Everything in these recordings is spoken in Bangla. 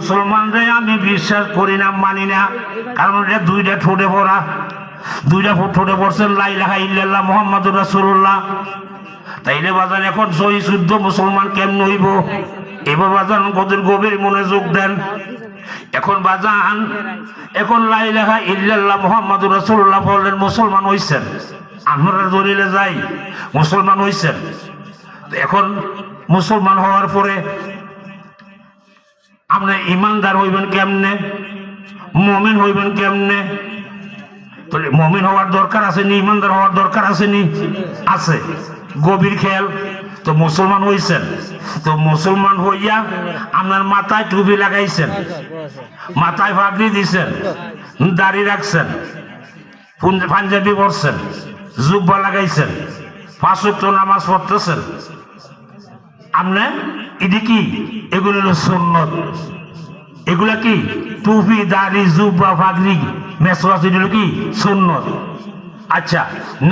মুসলমানরে আমি বিশ্বাস করি না, মানি না, কারণ এটা দুইটা ঠোঁটে পড়া, দুইটা ঠোঁটে পড়ছেন লা ইলাহা ইল্লাল্লাহ মুহাম্মাদুর রাসূলুল্লাহ। তাইলে বাজান এখন সহি শুদ্ধ মুসলমান কেমন হইব? এবার বাজান কদের গভীর মনোযোগ দেন। এখন বাজান এখন লা ইলাহা ইল্লাল্লাহ মুহাম্মাদুর রাসূলুল্লাহ বললেন মুসলমান হইছেন, আপনারা দলিলে যাই মুসলমান হইছেন। এখন মুসলমান হওয়ার পরে আপনি ইমানদার হইবেন কেমনে, মুমিন হইবেন কেমনে? তাহলে মুমিন হওয়ার দরকার আছে নি, ইমানদার হওয়ার দরকার আছে নি? আছে। গভীর খেয়াল। তো মুসলমান হইছেন, তো মুসলমান হইয়া আপনার মাথায় টুপি লাগাইছেন, মাথায় পাগড়ি দিছেন, দাড়ি রাখছেন, পাঞ্জাবি পরছেন, জুব্বা লাগাইছেন, 5 ওয়াক্ত নামাজ পড়তেছেন, আপনি এটি কি? এগুলো হলো সুন্নত। এগুলা কি? টুপি, দাড়ি, জুব্বা, পাগড়ি, মেসওয়াক, এগুলো কি সুন্নত। আচ্ছা,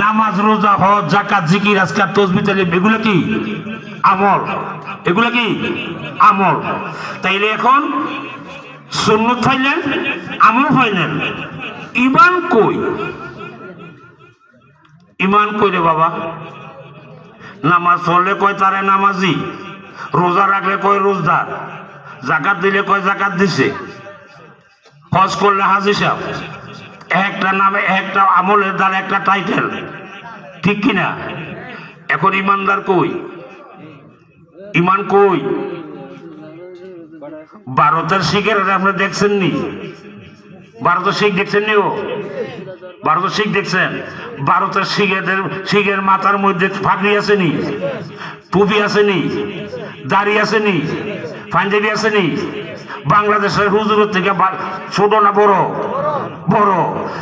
নামাজ, রোজা, হজ, যাকাত, জিকির, আজকার, তাসবিহ, তাহলিল, এগুলো কি আমল? এগুলো কি আমল? তাইলে এখন সুন্নত পাইলেন, আমল পাইলেন, ঈমান কই? ঈমান কই রে বাবা? নামাজ পড়লে কয় তারে নামাজি, রোজা রাখলে কয় রোজদার, যাকাত দিলে কয় যাকাত দিছে, হজ করলে হাজি সাহেব। একটা নামে একটা আমলের দ্বারা একটা টাইটেল, ঠিক কিনা? এখন ইমানদার কই? ইমান কই? ভারতের শিখের আপনি দেখছেন নি? ভারতের শিখ দেখছেন নি? ও ভারতের শিখ দেখছেন? ভারতের শিখের মাথার মধ্যে পাগড়ি আছে নি, টুপি আছে নি, দাড়ি আছে নি, পাঞ্জাবি আছে নি? বাংলাদেশের হুজুরের থেকে ছোট না বড়? বড়।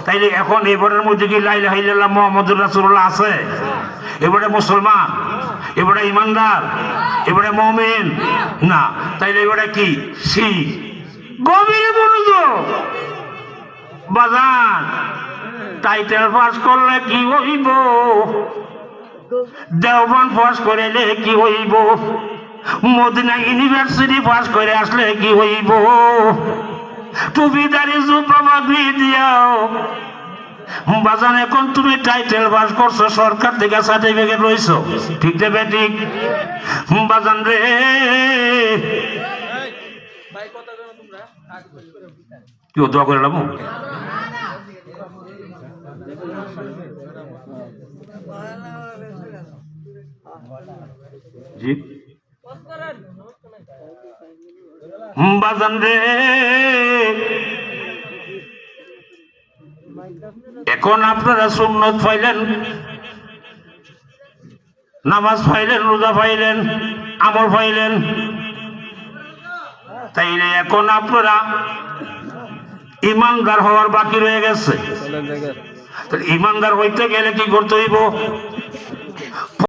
তাইলে এখন এবারের মধ্যে কি লা ইলাহা ইল্লাল্লাহ মুহাম্মাদুর রাসূলুল্লাহ আছে? এবারে মুসলমান, এবারে ইমানদার, এবারে মুমিন না। তাইলে এবারে কি? শিখ। গভীর মনোযোগ বাজান। টাইটেল পাস করলে কি হইব? দেওবন্দ পাস করিলে কি হইব? মদিনা ইউনিভার্সিটি পাস করে আসলে কি হইব? টুপি, দাড়ি, জুব্বা, পাগড়ি দিয়াও বাজান এখন তুমি টাইটেল পাস করছো, সরকার থেকে সার্টিফিকেট রইছো, ঠিক না বেঠিক? বাজান রে কেউ দোয়া করে লাভ জি বাজান রে। এখন আপনারা সুন্নত পাইলেন, নামাজ পাইলেন, রোজা পাইলেন, আমল পাইলেন, তাইলে এখন আপনারা ইমানদার হওয়ার বাকি রয়ে গেছে। ইমানদার হইতে গেলে কি করতে হইব?